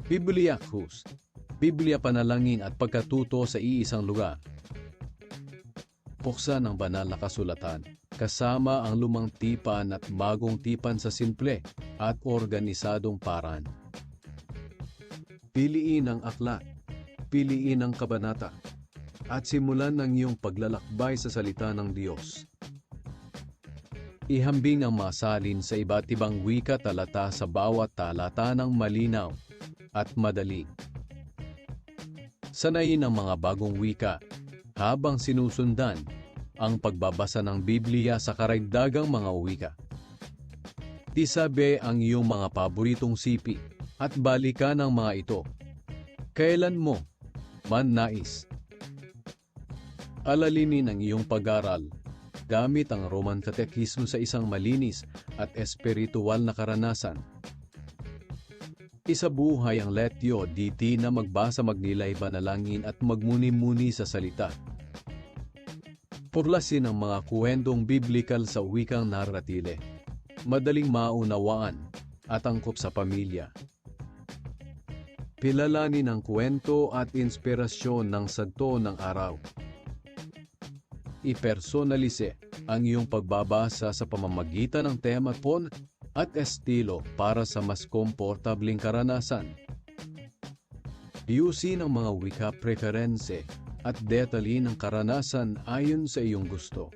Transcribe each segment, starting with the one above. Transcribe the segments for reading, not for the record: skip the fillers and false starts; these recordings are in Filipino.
Biblia Cruz, Biblia Panalangin at Pagkatuto sa iisang lugar. Buksan ang banal na kasulatan, kasama ang lumang tipan at bagong tipan sa simple at organisadong paraan. Piliin ang aklat, piliin ang kabanata, at simulan ang iyong paglalakbay sa salita ng Diyos. Ihambing ang masalin sa iba't ibang wika talata sa bawat talata ng malinaw at madali. Sanayin ang mga bagong wika habang sinusundan ang pagbabasa ng Biblia sa karagdagang mga wika. Tisabi ang iyong mga paboritong sipi at balikan ang mga ito kailan mo man nais. Alalinin ang iyong pag-aral gamit ang Roman Catechism sa isang malinis at espiritual na karanasan. Isabuhay ang Lectio Divina na magbasa, magnilay, panalangin at magmuni-muni sa salita. Purlasin ang mga kwentong biblikal sa wikang naratile, madaling maunawaan at angkop sa pamilya. Pilalanin ang kwento at inspirasyon ng sagto ng araw. Ipersonalise ang iyong pagbabasa sa pamamagitan ng tema, ton at estilo para sa mas komportabling karanasan. Ayusin ang mga wika preferense at detalye ng karanasan ayon sa iyong gusto.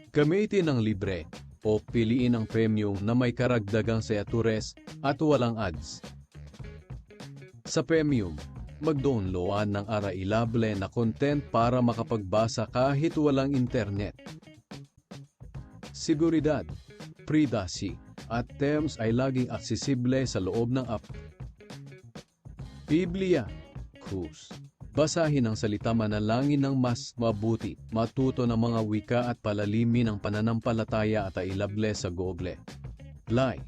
Gamitin ang libre o piliin ang premium na may karagdagang seatures at walang ads. Sa premium, mag-download ng arailable na content para makapagbasa kahit walang internet. Seguridad, privacy, at terms ay laging aksesible sa loob ng app. Biblia Cruz. Basahin ang salita, manalangin ng mas mabuti, matuto ng mga wika at palalimin ang pananampalataya at ailable sa Google. Like,